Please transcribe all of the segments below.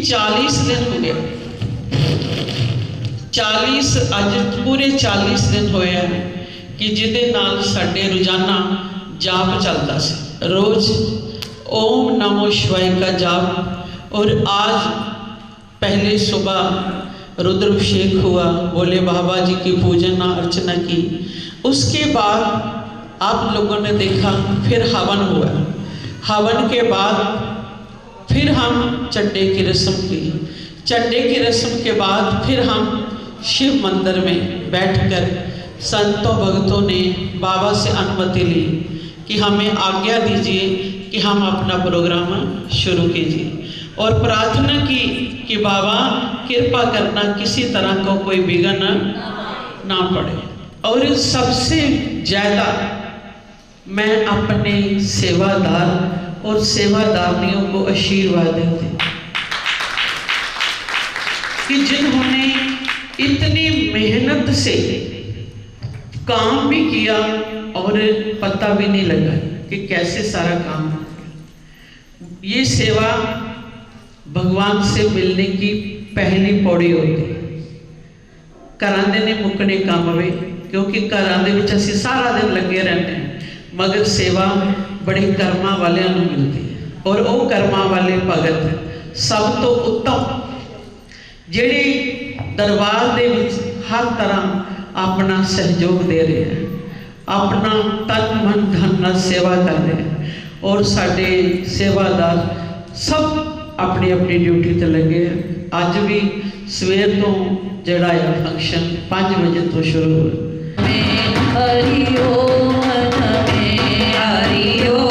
40 दिन हो गए, 40 अज पूरे 40 दिन होए हैं कि जिदे नाल साडे रोजाना जाप चलता से, रोज ओम नमो शिवाय का जाप। और आज पहले सुबह रुद्राभिषेक हुआ, बोले बाबा जी की पूजन अर्चना की। उसके बाद आप लोगों ने देखा फिर हवन हुआ, हवन के बाद फिर हम चड्डे की रस्म की, चड्डे की रस्म के बाद फिर हम शिव मंदिर में बैठकर संतों भक्तों ने बाबा से अनुमति ली कि हमें आज्ञा दीजिए कि हम अपना प्रोग्राम शुरू कीजिए, और प्रार्थना की कि बाबा कृपा करना किसी तरह का कोई विघ्न ना पड़े। और सबसे ज़्यादा मैं अपने सेवादार और सेवादारियों को आशीर्वाद देती कि जिन्होंने इतनी मेहनत से काम भी किया और पता भी नहीं लगा कि कैसे सारा काम। ये सेवा भगवान से मिलने की पहली पौड़ी होती है। घरां दे ने मुकने काम वे, क्योंकि घरां दे विच असीं सारा दिन लगे रहते हैं, मगर सेवा बड़े कर्मा वालियां नूं मिलती है। और वो कर्मा वाले भगत सब तो उत्तम जिहड़े दरबार दे विच हर तरह अपना सहयोग दे रहे हैं, अपना तन मन धन नाल सेवा कर रहे हैं। और साडे सेवादार सब अपनी अपनी ड्यूटी ते लगे हैं। अज भी सवेर तो जिहड़ा है फंक्शन 5 बजे तो शुरू हुआ। हरि ओम हरि ओम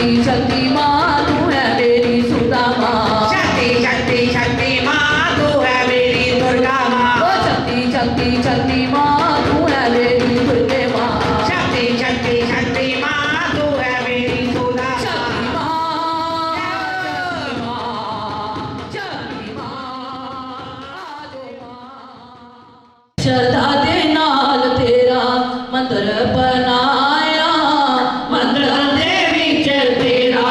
शक्ति शक्ति माँ तू है मेरी सुधा माँ शक्ति शक्ति शक्ति माँ तू है मेरी दुर्गा माँ ओ शक्ति शक्ति शक्ति माँ तू है मेरी दुर्गे माँ शक्ति शक्ति शक्ति माँ तू है मेरी सुधा शक्ति माँ माँ शक्ति माँ आजो माँ श्रद्धा दे नाल तेरा मंदिर बनाया मंदिर दे विच तेरा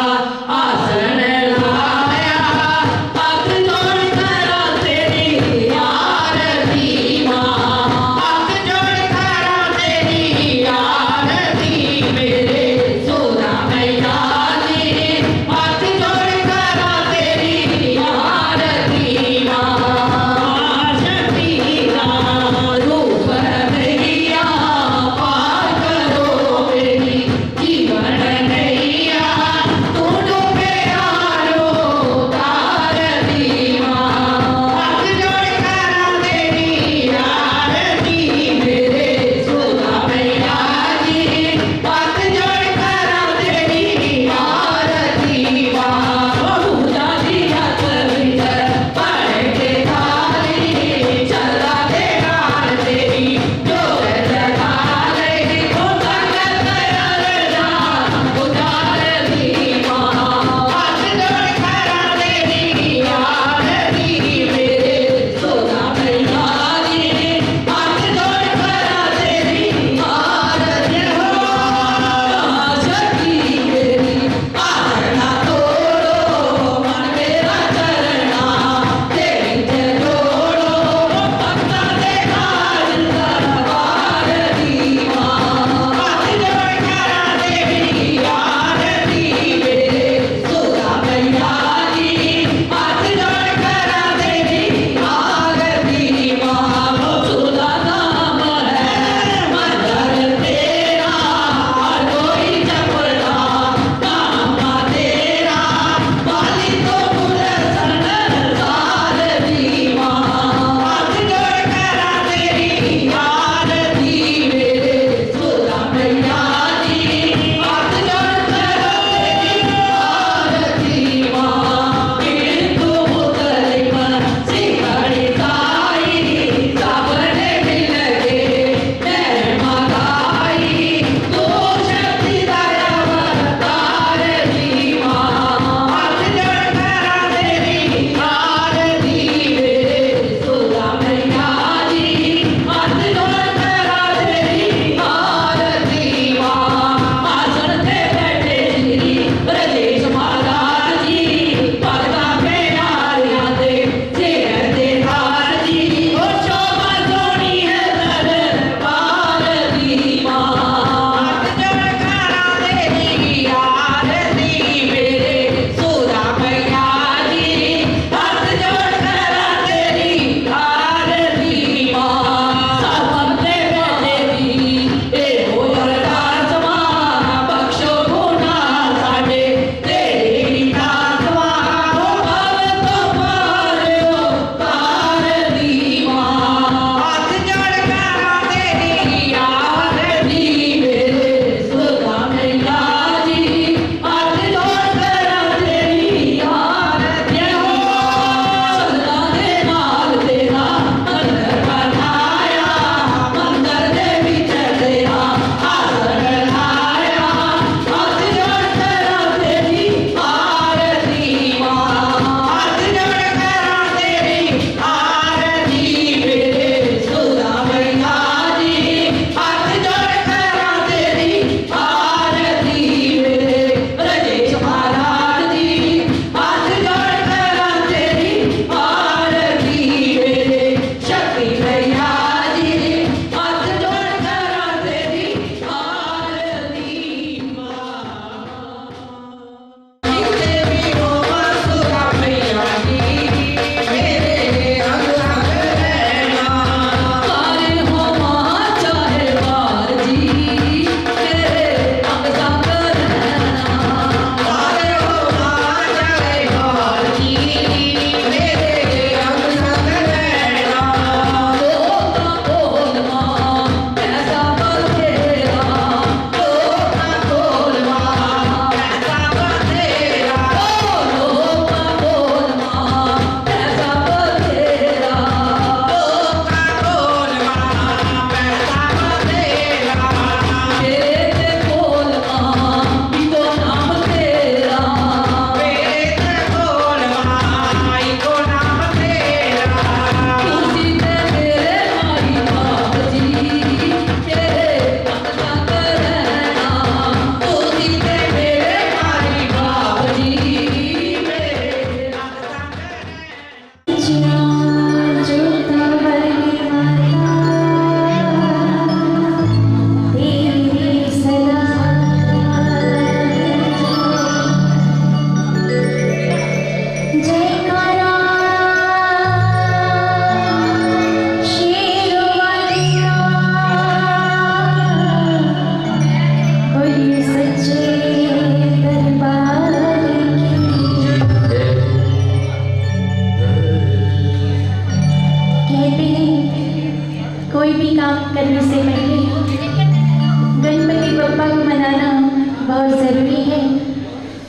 बहुत ज़रूरी है।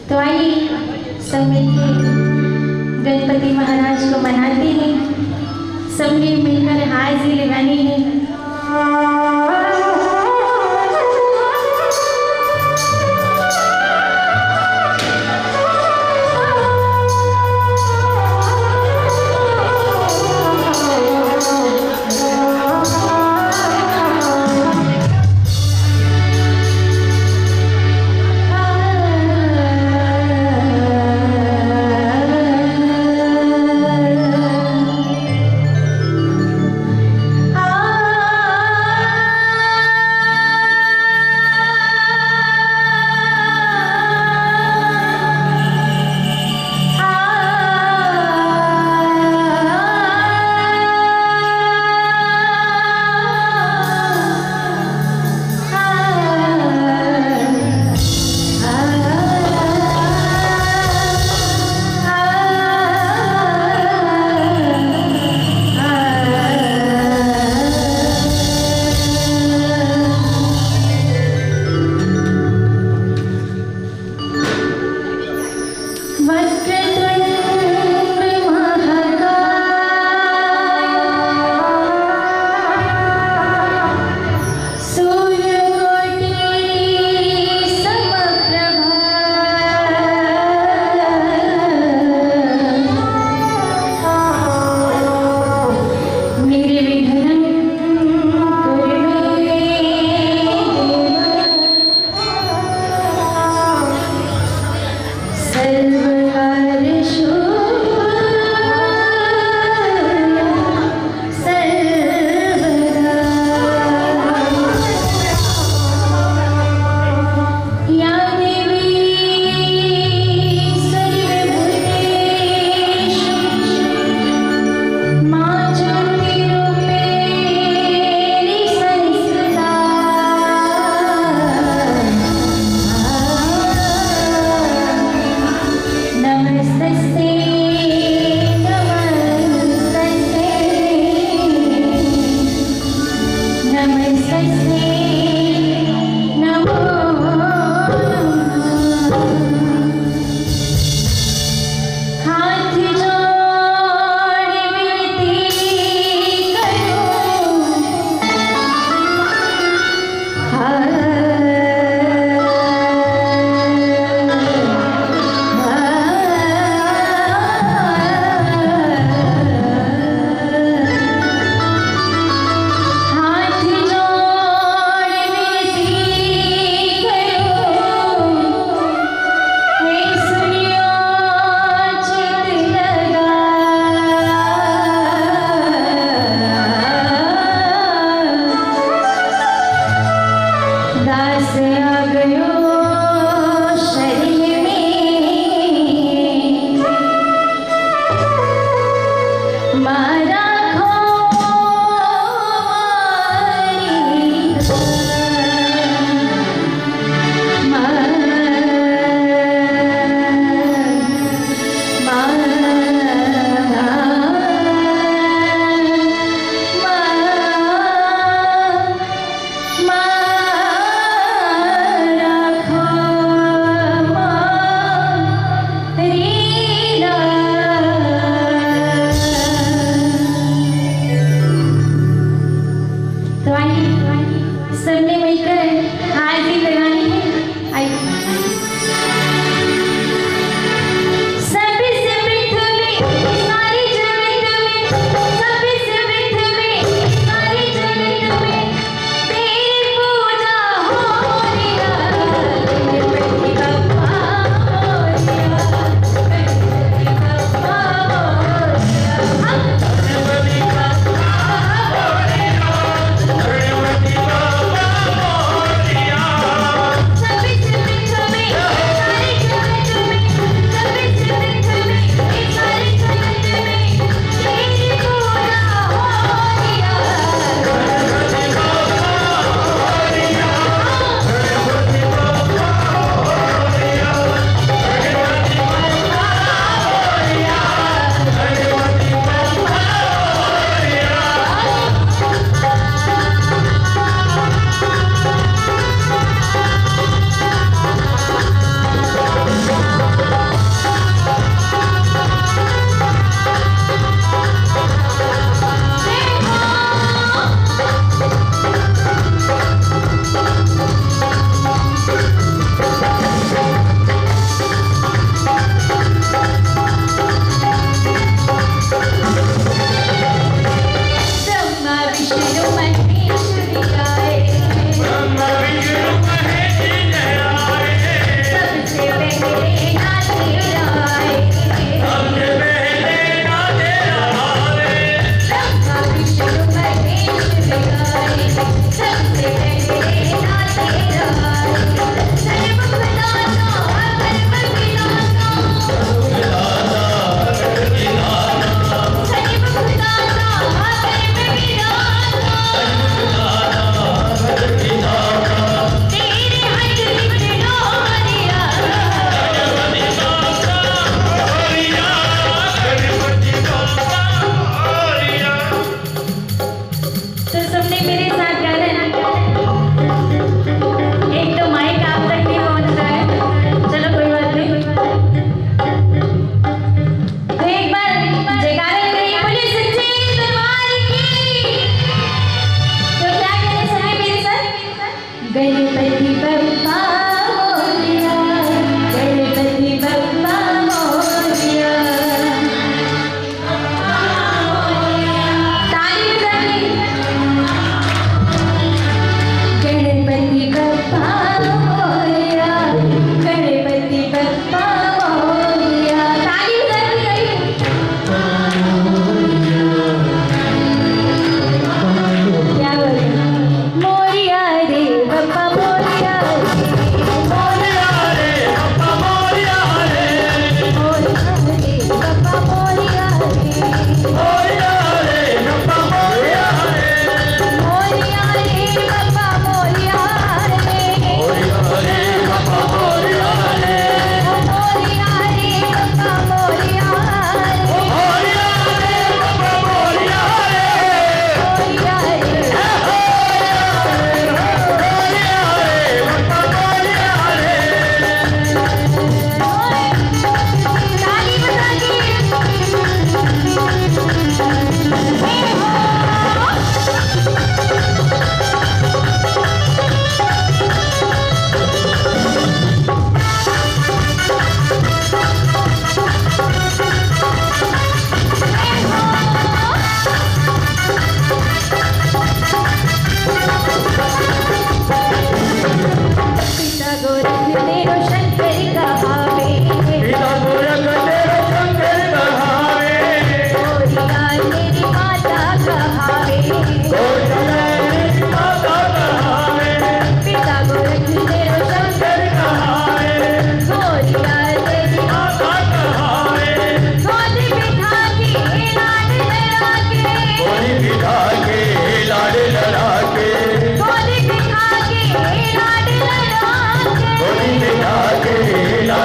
तो आइए सब मिलकर गणपति महाराज को मनाते हैं, सबने मिलकर हाजिरी लगानी है।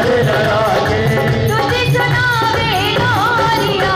तुझे सुनावे लोरिया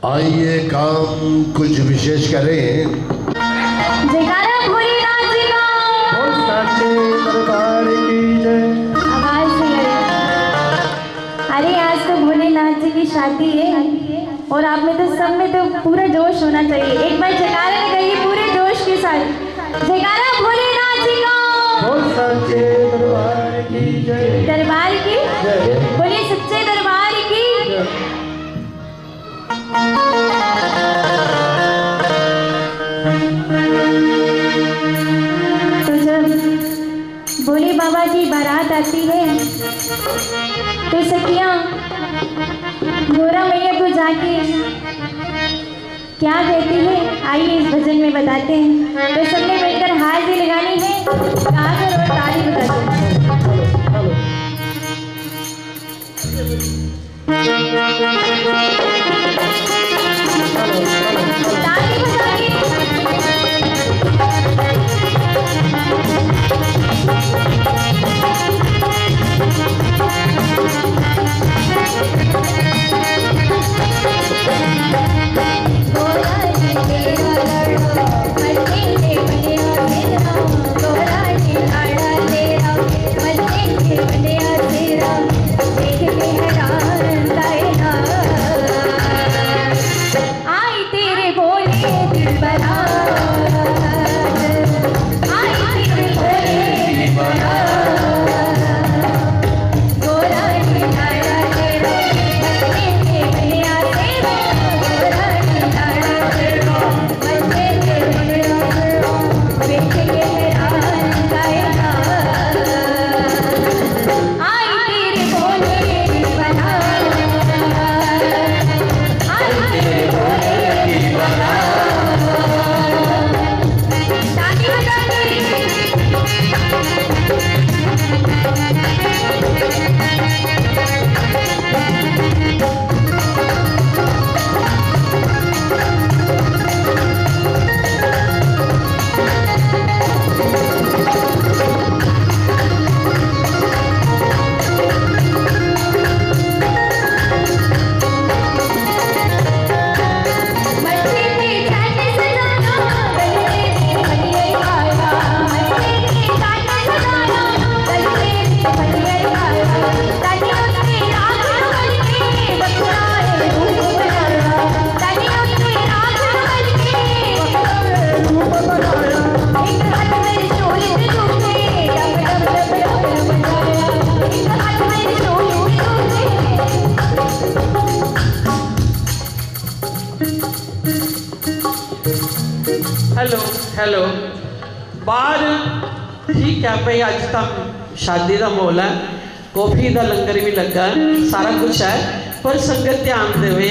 आइए काम कुछ विशेष करें। जयकारा भोलेनाथ जी का। आवाज से अरे आज तो भोलेनाथ जी की शादी है और आप में तो सब में तो पूरा जोश होना चाहिए। एक बार जयकारा लगाइए पूरे जोश के साथ। जयकारा भोलेनाथ जी का। दरबार की बोलिए सच्चे दरबार की। तो जब भोले बाबा की बारात आती है तो सखियां गोरा मैया को जाके क्या कहती है आइए इस भजन में बताते हैं। तो सबने मिलकर हाजिरी लगानी है, गाकर और ताली बजाते हैं। ताली बजाइए। हेलो हेलो बाहर ठीक है भाई, अज तक शादी का माहौल है, कॉफी का लंगर भी लगा, सारा कुछ है, पर संगत ध्यान देवे,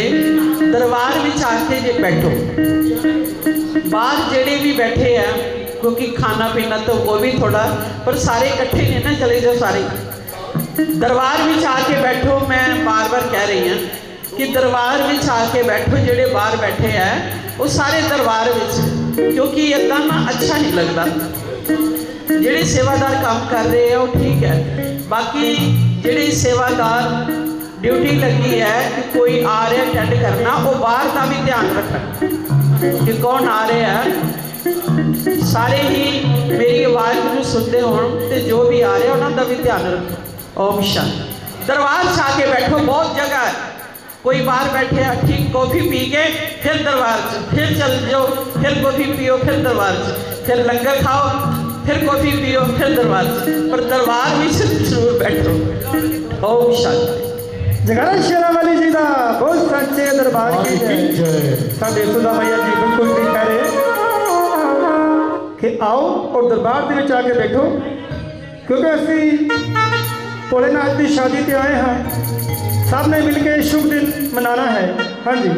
दरबार में आके जे बैठो, बाहर जेड़े भी बैठे हैं क्योंकि खाना पीना तो वो भी थोड़ा, पर सारे इकट्ठे नहीं ना, चले जाओ सारे दरबार में आके बैठो। मैं बार बार कह रही हूँ कि दरबार में आके बैठो, जेड़े बाहर बैठे हैं वो सारे दरबार में, क्योंकि इदा ना अच्छा नहीं लगता। जेड़े सेवादार काम कर रहे हैं वो ठीक है, बाकी जेड़े सेवादार ड्यूटी लगी है कि कोई आ रहा अटेंड करना, वो बाहर का भी ध्यान रखना कि कौन आ रहे हैं, सारे ही मेरी आवाज़ में सुनते हो, जो भी आ रहे उन्होंने भी ध्यान रखो। ओम शांति। दरबार से आके बैठो, बहुत जगह है, कोई बाहर बैठे है ठीक, कॉफ़ी पी के फिर दरबार से, फिर चल जाओ, फिर कॉफ़ी पियो, फिर दरबार से, फिर लंगर खाओ, फिर कॉफ़ी पियो, फिर दरबार से, पर दरबार में जरूर बैठो। ओम शांति। जगह शेरावाली जी का बहुत सच्चे दरबार की जय। साडे सुधा मैया जी बिल्कुल ठीक कह रहे कि आओ और दरबार के विच आके बैठो, क्योंकि असी भोलेनाथ की शादी ते आए हाँ, सब ने मिलकर शुभ दिन मनाना है। हाँ जी।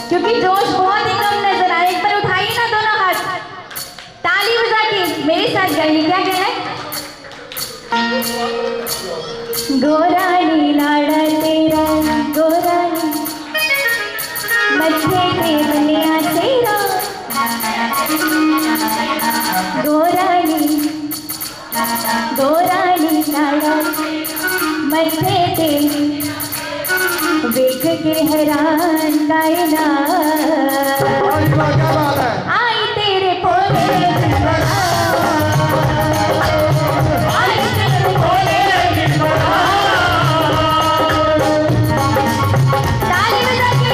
क्योंकि जोश बहुत ही कम नजर आ रहा है। एक बार उठाइए ना दोनों हाथ, ताली बजा के मेरे साथ गाइए। क्या कह गोरानी लाड़ा तेरा, गोरानी मथे पे बनिया तेरा, गोरानी गोरानी लाड़ा मथे पे देख के हैरान कायनात आई तेरे भोले, आई तेरे भोले, ताली बजा के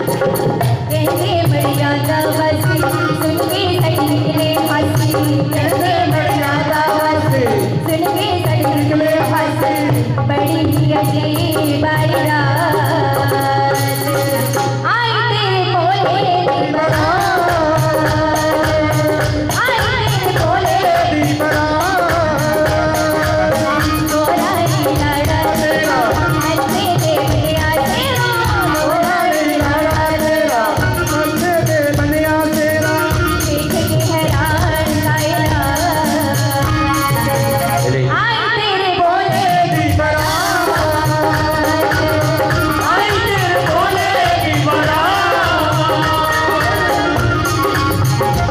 कहते मर्यादा बसी सुन के सड़ निकले हंसी कहते मर्यादा बसी सुन के सड़ निकले हंसी बड़ी ही अजीब बारी रात आई तेरे बोले दी बरात आई तेरे बोले दी बरात गोरा ही लाड़ा तेरा हंसे दे बनिया तेरा गोरा ही लाड़ा तेरा हंसे दे बनिया तेरा देख के हैरान कायरा आई तेरे बोले दी बरात आई तेरे बोले दी बरात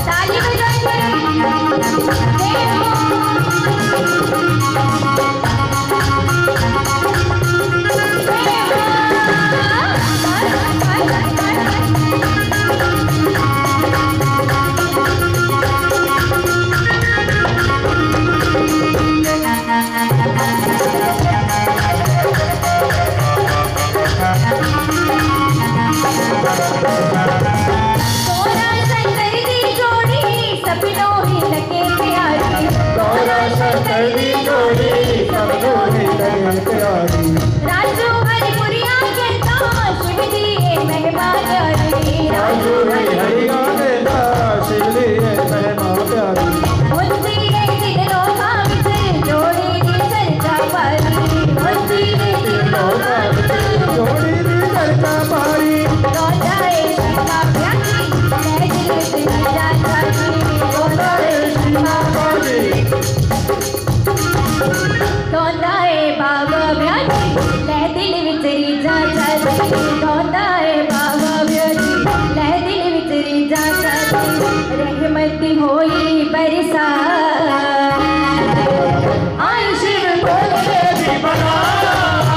ताली बजाइए सोना शंकर दी जोड़ी सपनों ही लगे प्यारी गौरा शंकर दी जोड़ी सबको ही लगे प्यारी राजू हरिपुरिया कहता शिव जी ये महिमा प्यारी राजू भाई हरिया देता शिवली है महिमा प्यारी मुझे ये दिलों का विचर जोड़ी दी चर्चा पारी मुझे ये दिलों का विचर जोड़ी दी चर्चा पारी रोजाए शिवा प्यारी मैं दिल में जाता जी रोजाए शिवा बाजी दोंदाए बाबा ब्याजी ले दिल विचरी जाता जी दोंदाए बाबा ब्याजी ले दिल विचरी जाता जी रहमत होई बरसा आई शिव बोले दी बरात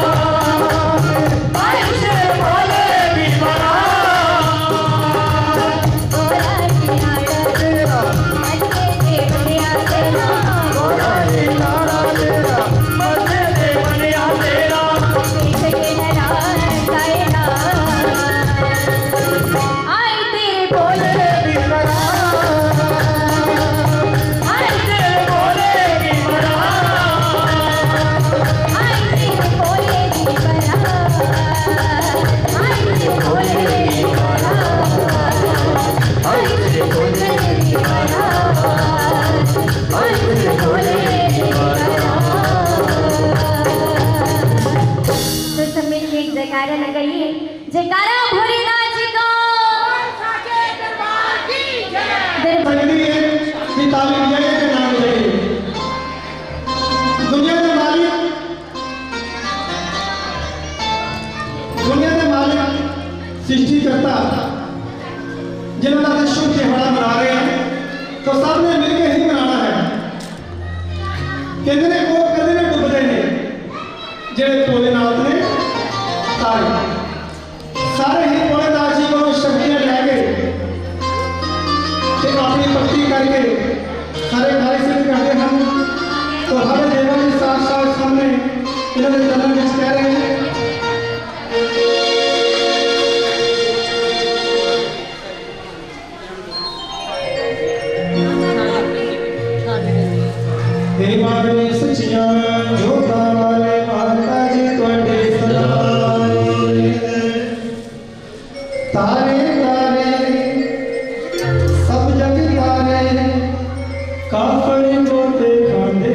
आई शिव बोले दी बरात गोरा किनारा तेरा अच्छे से बनिया तेरा गोरा ही लाड़ा तेरा हंसे दे बनिया तेरा देख के हैरान कायरा आई तेरे बोले दी बरात आई तेरे बोले दी बरात आई तेरे बोले दी बरात आई तेरे बोले दी बरात आई तेरे बोले दी बरात आई तेरे बोले दी बरात। तो सब मिलके एक जयकारा लगाइए जयकारा भोलेनाथ जी का लगती है कि तालीम जगह के नाम चाहिए दुनिया के मालिक सृष्टिकर्ता जिन्होंने आज शुभ त्योहार मना रहे हैं तो सबने मिलकर ही मनाना है कहते वो कदे में डुबते हैं जेड़े भोलेनाथ ने सारे ही भोलेनाथ जी को शक्तियां लैके अपनी भक्ति करके सारे कार्य सिद्ध करते हैं तो हर देवों के साथ साथ सामने इन्होंने जन्म में कह रहे हैं देवाने सचिया जोता वाले माता जी तुहाडे सलाम तारे तारे सब जग तारे काफड़ मोटे खांदे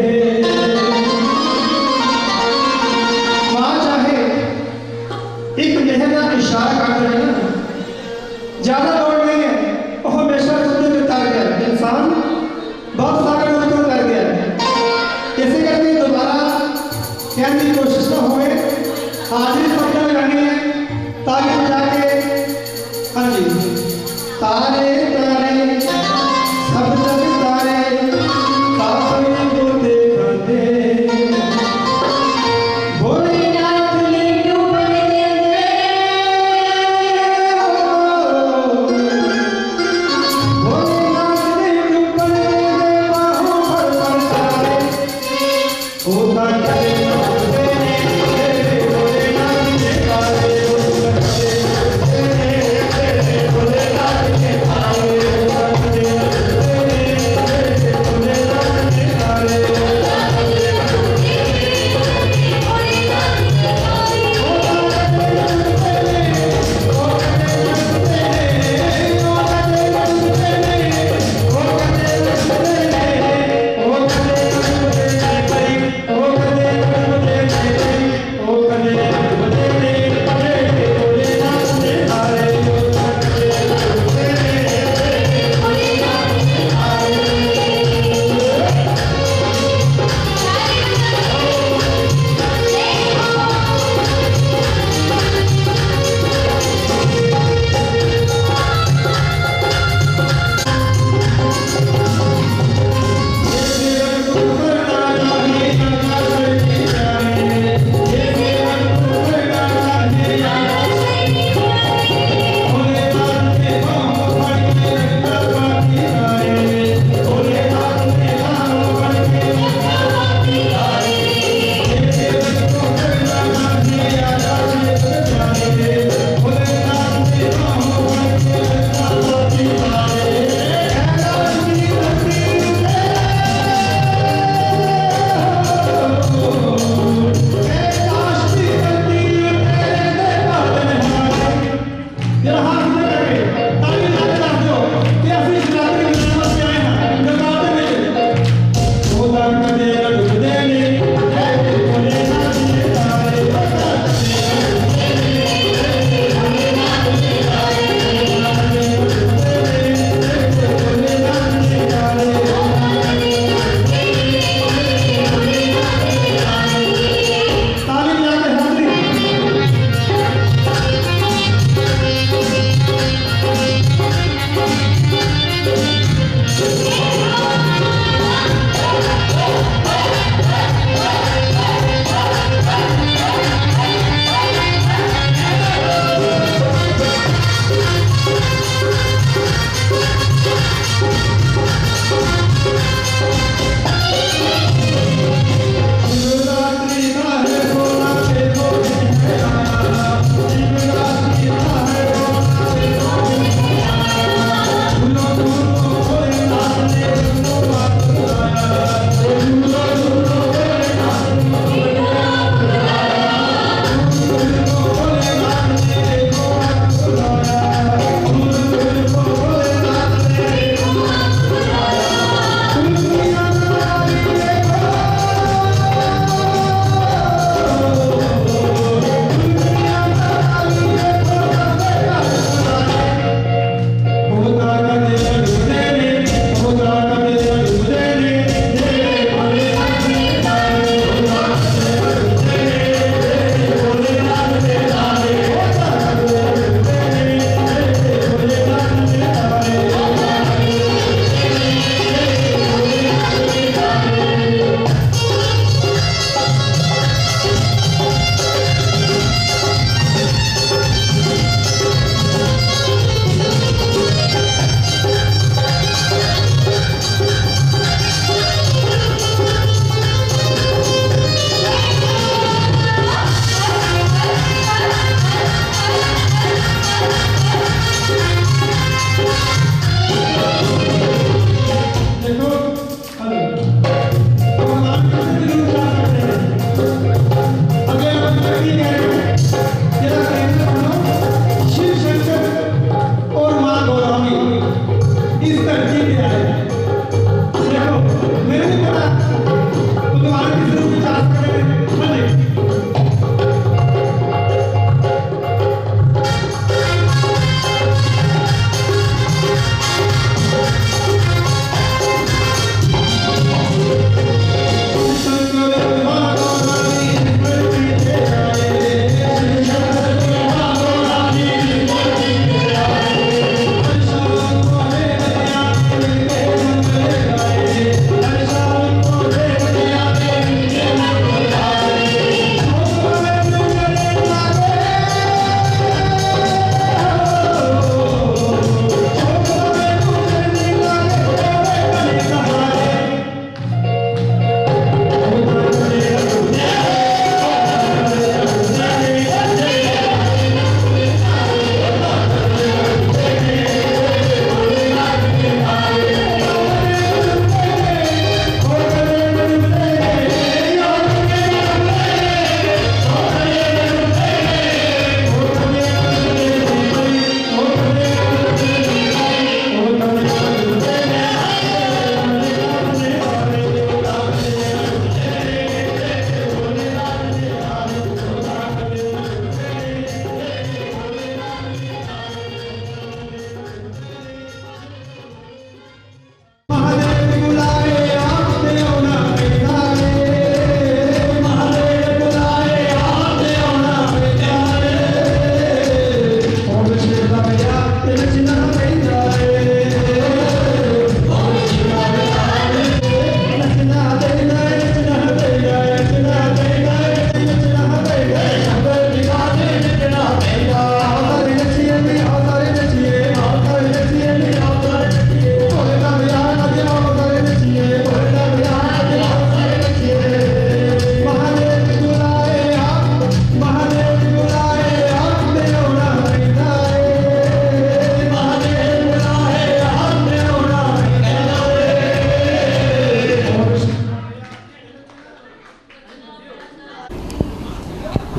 मां चाहे एक नहर का इशारा कर रहे हैं ज्यादा दौड़ नहीं है वो हमेशा समुद्र में तर गया इंसान बहुत सारे लोग कर गया इसे करके दोबारा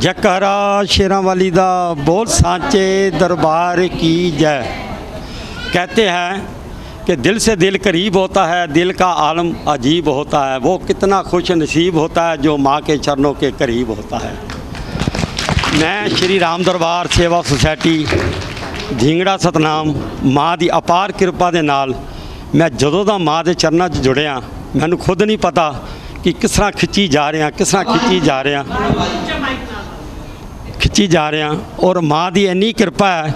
जयकारा शेरां वाली दा बोल सांचे दरबार की जय। कहते हैं कि दिल से दिल करीब होता है, दिल का आलम अजीब होता है, वो कितना खुश नसीब होता है जो माँ के चरणों के करीब होता है। मैं श्री राम दरबार सेवा सोसाइटी ढींगड़ा सतनाम माँ की अपार किरपा दे नाल मैं जदों दा माँ के चरणों 'च जुड़िया, मैनू खुद नहीं पता कि किस तरह खिंची जा रहा, किस तरह खिंची जा रहा और माँ की इन्नी किरपा है।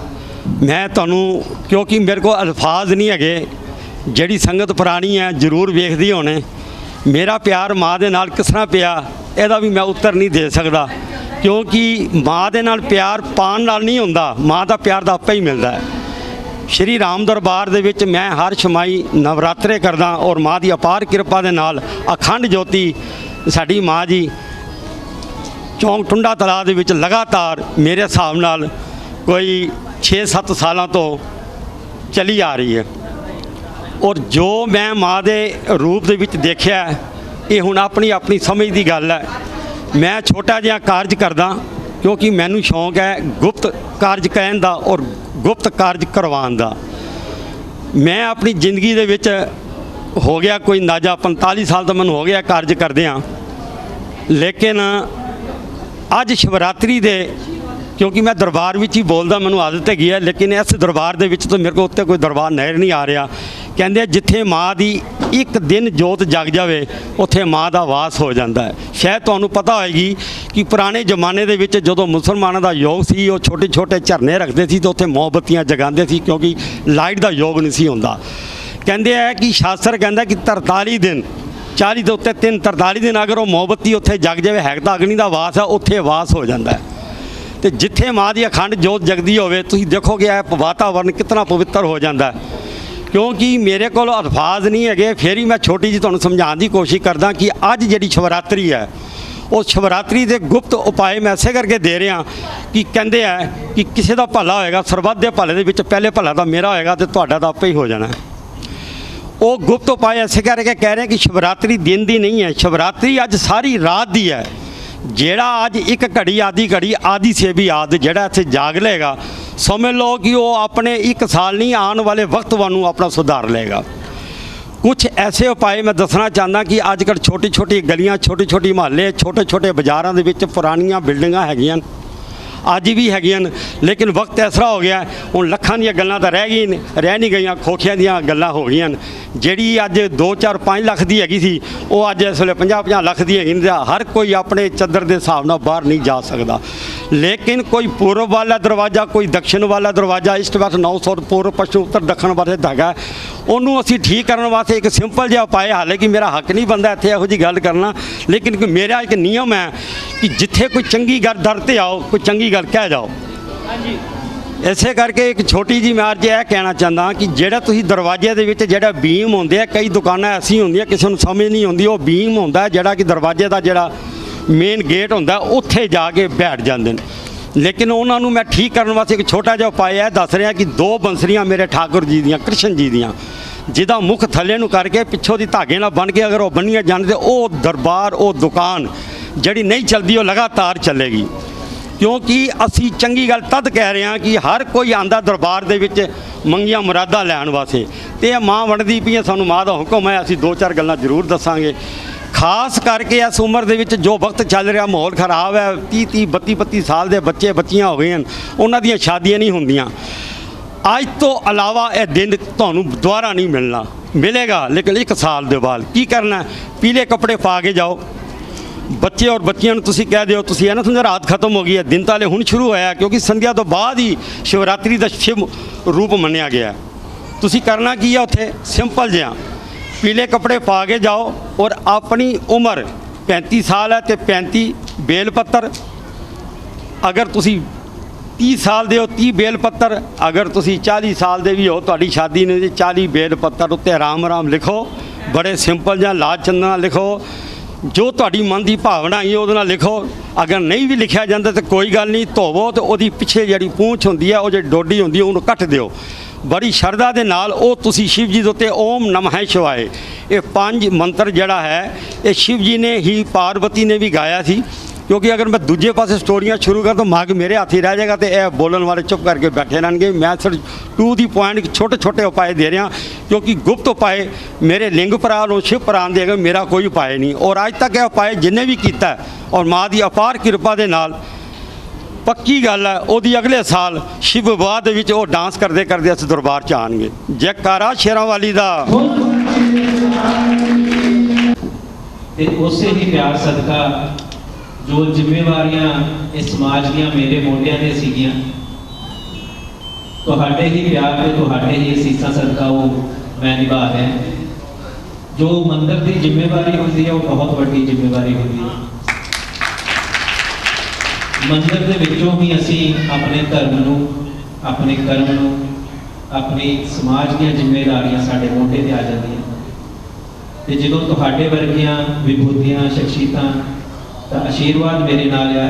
मैं तुहानू क्योंकि मेरे को अल्फाज नहीं है, जिहड़ी संगत पुरानी है जरूर वेखदी होने मेरा प्यार माँ दे नाल किस तरह पिया, इहदा भी मैं उत्तर नहीं दे सकदा, क्योंकि माँ दे नाल प्यार पाण नाल नहीं हुंदा, माँ का प्यार तो आपे ही मिलता है। श्री राम दरबार दे विच मैं हर छमाई नवरात्रे करदा और माँ की अपार किरपा दे नाल अखंड ज्योति साडी माँ जी चौंक टुंडा तलाव दे विच लगातार मेरे हिसाब नाल कोई 6-7 सालों तो चली आ रही है। और जो मैं माँ के रूप दे विच देखिया ये हुण अपनी अपनी समझ की गल है। मैं छोटा जिहा कारज करदा क्योंकि मैनू शौक है गुप्त कारज कहण दा और गुप्त कारज करवाउण दा। मैं अपनी जिंदगी दे विच हो गया कोई अंदाजा 45 साल तो मैनू हो गया कारज करदियां, लेकिन अज शिवरात्रि दे क्योंकि मैं दरबार विच ही बोलदा मैनू आदत हैगी है, लेकिन इस दरबार दे विच तो मेरे को उत्ते कोई दरबार नज़र नहीं आ रहा। कहंदे जिथे माँ की एक दिन जोत जग जाए उत्थे माँ का वास हो जाता है। शायद तुहानू पता होएगी कि पुराने जमाने दे विच जदों मुसलमानों का योग सी वो छोटे छोटे झरने रखते सी तो उत्थे मोमबत्तियां जगाते सी, क्योंकि लाइट का योग नहीं सी हुंदा। कहंदे है कि शास्त्र कहंदा कि 43 दिन 40 के उत्ते 43 दिन अगर वो मोमबत्ती उत्थे जग जाए है तो अग्नि का वास है, उत्थे वास हो जाता है। तो जिथे माँ की अखंड जोत जगदी होवे तुसीं देखोगे वातावरण कितना पवित्र हो जाता है। क्योंकि मेरे को अल्फाज नहीं है, फिर ही मैं छोटी जी तुहानू समझाने की कोशिश करदा कि अज जिहड़ी शिवरात्रि है उस शिवरात्रि के गुप्त उपाय मैं इसे करके दे रहा कि कहते हैं कि किसी का भला होएगा सरबत के भले के पहले भला तो मेरा होएगा तो तुहाडा तो आपे ही हो जाना है। वो गुप्त उपाय ऐसे करके कह रहे हैं कि शिवरात्रि दिन की नहीं है, शिवरात्रि अज सारी रात की है। जेड़ा अज एक घड़ी आदि से भी आदि जेड़ा इत्थे जाग लेगा समझ लो कि वो अपने 1 साल नहीं आने वाले वक्त वानू अपना सुधार लेगा। कुछ ऐसे उपाय मैं दसना चाहता कि अजकल छोटी छोटी गलियां छोटी छोटी महल्ले छोटे छोटे बाजारों के विच पुरानियां बिल्डिंगां हैगियां अज भी हैगियां, लेकिन वक्त ऐसा हो गया हुण लखां दी गल्लां तो रह नहीं गई, खोखियां दी गल्लां हो गई। जिहड़ी अज 2-4-5 लाख की हैगी सी वो अज इस वेले 50-50 लाख की हैगी। हर कोई अपने चदर के हिसाब नाल बाहर नहीं जा सकता, लेकिन कोई पूर्व वाला दरवाज़ा कोई दक्षिण वाला दरवाज़ा ईस्ट वैस्ट 900 पूर्व पश्चिम उत्तर दक्षिण वाले हैगा, उन्होंने असीं ठीक करने वास्ते एक सिंपल जिहा उपाय, हाले कि मेरा हक नहीं बनता इत्थे इहो जी गल करना, लेकिन मेरा एक नियम है कि जिथे कोई चंगी गल दर ते आओ कोई चंगी गल कह जाओ। इसे करके एक छोटी जी मैं अज यह कहना चाहता कि जेड़ा तुसीं दरवाजे दे विच जेड़ा बीम होंदे है, कई दुकानां ऐसी होंदियां किसी नूं समझ नहीं होंदी, वो बीम होंदा है जेड़ा कि दरवाजे का जेड़ा मेन गेट होंदा उत्थे जाके बैठ जाते हैं। लेकिन उन्होंने मैं ठीक करने वास्ते एक छोटा जिहा उपाय है दस रहा कि 2 बंसरियां मेरे ठाकुर जी दियां कृष्ण जी दियां जिदा मुख थल्ले नूं करके पिछों दी धागे नाल बन के अगर वो बनिया जाने तो वो दरबार वो दुकान जिहड़ी नहीं चलती वो लगातार चलेगी। क्योंकि असी चंगी गल तद कह रहे हैं कि हर कोई आंदा दरबार दे विच मंगिया मुरादा लैण वास्ते, तो माँ वंडदी पई है, सानू माँ का हुक्म है, असी 2-4 गल्लां जरूर दसांगे। खास करके इस उम्र दे विच जो वक्त चल रहा माहौल खराब है, 30-30 32-32 साल के बच्चे बच्चियां हो गए हैं, उन्हां दियां शादियां नहीं होंदियां। अज तो अलावा यह दिन तुहानू दोबारा नहीं मिलना, मिलेगा लेकिन 1 साल के बाद। की करना, पीले कपड़े पा के जाओ, बच्चे और बच्चियां तुसीं कह दिओ तुसीं ना समझो रात खत्म हो गई है, दिन ताले हुण शुरू होया, क्योंकि संध्या तो बाद ही शिवरात्रि का शिव रूप मन्निया गया। तुसीं करना की है उत्थे सिंपल जिहा पीले कपड़े पा के जाओ और अपनी उम्र 35 साल है तो 35 बेल पत्तर, अगर तुसीं 30 साल दे हो 30 बेल पत्तर, अगर तुसीं 40 साल दे भी हो तुहाडी शादी ने 40 बेल पत्तर उत्ते राम राम लिखो, बड़े सिंपल जिहा लाल चंदना लिखो, जो तुहाडी मन की भावना है वो लिखो। अगर नहीं भी लिखा जाता तो कोई गल नहीं, धोवो तो वो पिछे जी पूंछ होंगी है वो जी डोडी होंगी उन्होंने कट दिओ, बड़ी शरधा के नाल वो तुसी शिव जी दे उत्ते ओम नमः शिवाय ये 5 मंत्र जड़ा है ये शिव जी ने ही पार्वती ने भी गाया सी। क्योंकि अगर मैं दूजे पासे स्टोरियां शुरू कर तो मग मेरे हाथ ही रह जाएगा तो यह बोलने वाले चुप करके बैठे रहेंगे। मैं सिर्फ टू दी पॉइंट छोटे छोटे उपाय दे रहा, क्योंकि गुप्त उपाय मेरे लिंग प्राण और शिव प्राण देगा, मेरा कोई उपाय नहीं। और अज तक यह उपाय जिन्हें भी किया और माँ की अपार कृपा के नाल पक्की गल है वो अगले साल शिव विवाह के विच वो डांस करते करते इस दरबार च आएंगे। जयकारा शेरां वाली दा। ते उसे ही प्यार सदका जो जिम्मेवारियां इस समाज दियां मेरे मोढियां ते सीगियां, तुहाडे ही प्यार ते तुहाडे ही असीसां सदका वो मैं निभा रहा। जो मंदिर की जिम्मेवारी होती है वो बहुत बड़ी जिम्मेवारी होती है। मंदिर के विचों ही असी अपने धर्म नूं, अपने कर्म नूं, अपनी समाज दी जिम्मेदारियां साडे मोढे ते आ जांदियां। ते जदों तुहाडे वर्गियां विभूतियां शख्सियतां दा आशीर्वाद मेरे नाल है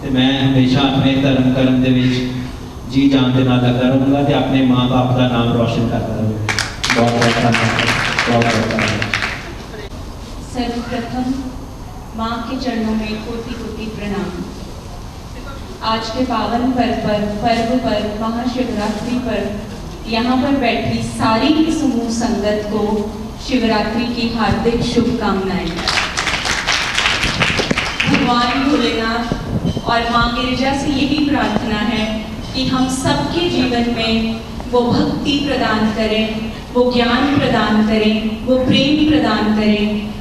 ते मैं हमेशा अपने धर्म कर्म दे विच जी जान दे नाल लगा रहूँगा ते अपने माँ बाप का नाम रोशन करता रहूँगा। बहुत बहुत धन्यवाद, बहुत बहुत धन्यवाद। सर्वप्रथम माँ के चरणों में कोटि कोटि प्रणाम। आज के पावन पर्व पर महाशिवरात्रि पर यहाँ पर बैठी सारी समूह संगत को शिवरात्रि की हार्दिक शुभकामनाएं। भगवान भोलेनाथ और माँ गिरिजा से यही प्रार्थना है कि हम सबके जीवन में वो भक्ति प्रदान करें, वो ज्ञान प्रदान करें, वो प्रेम प्रदान करें,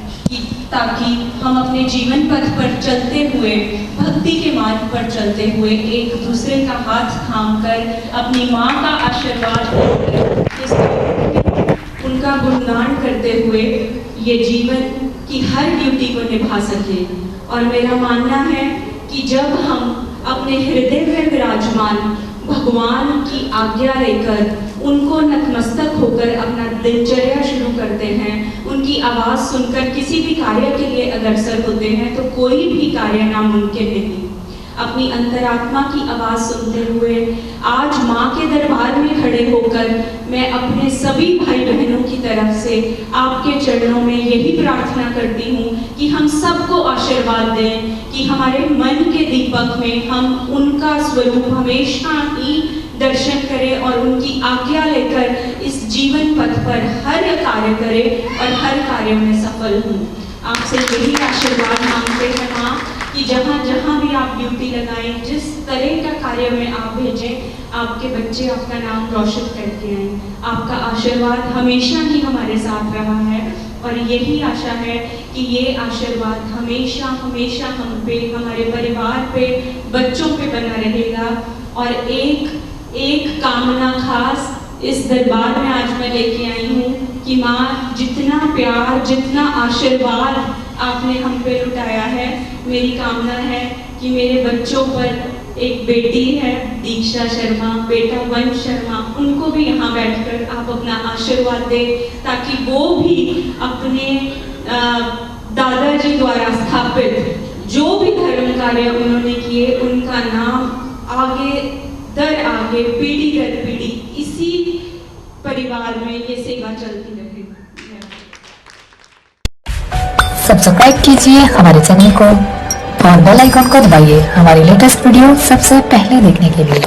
ताकि हम अपने जीवन पथ पर चलते हुए, भक्ति के मार्ग पर चलते हुए एक दूसरे का हाथ थामकर अपनी माँ का आशीर्वाद उनका गुणगान करते हुए ये जीवन की हर ड्यूटी को निभा सके। और मेरा मानना है कि जब हम अपने हृदय में विराजमान भगवान की आज्ञा लेकर उनको नतमस्तक होकर अपना दिनचर्या शुरू करते हैं, उनकी आवाज़ सुनकर किसी भी कार्य के लिए अग्रसर होते हैं तो कोई भी कार्य नामुमकिन नहीं। अपनी अंतरात्मा की आवाज़ सुनते हुए आज माँ के दरबार में खड़े होकर मैं अपने सभी भाई बहनों की तरफ से आपके चरणों में यही प्रार्थना करती हूँ कि हम सबको आशीर्वाद दें कि हमारे मन के दीपक में हम उनका स्वरूप हमेशा ही दर्शन करें और उनकी आज्ञा लेकर इस जीवन पथ पर हर कार्य करें और हर कार्य में सफल हों। आपसे यही आशीर्वाद मांगते हैं माँ कि जहाँ जहाँ भी आप ड्यूटी लगाएं, जिस तरह का कार्य में आप भेजें, आपके बच्चे आपका नाम रोशन करके आएं। आपका आशीर्वाद हमेशा ही हमारे साथ रहा है और यही आशा है कि ये आशीर्वाद हमेशा हमेशा हम पे, हमारे परिवार पे, बच्चों पे बना रहेगा। और एक कामना खास इस दरबार में आज मैं लेके आई हूँ कि माँ जितना प्यार, जितना आशीर्वाद आपने हम पे लुटाया है, मेरी कामना है कि मेरे बच्चों पर, एक बेटी है दीक्षा शर्मा, बेटा वंश शर्मा, उनको भी यहाँ बैठकर आप अपना आशीर्वाद दें ताकि वो भी अपने दादाजी द्वारा स्थापित जो भी धर्म कार्य उन्होंने किए उनका नाम आगे दर आगे, पीढ़ी दर पीढ़ी इसी परिवार में ये सेवा चलती रहे। सब्सक्राइब कीजिए हमारे चैनल को और बेल आइकॉन को दबाइए हमारी लेटेस्ट वीडियो सबसे पहले देखने के लिए।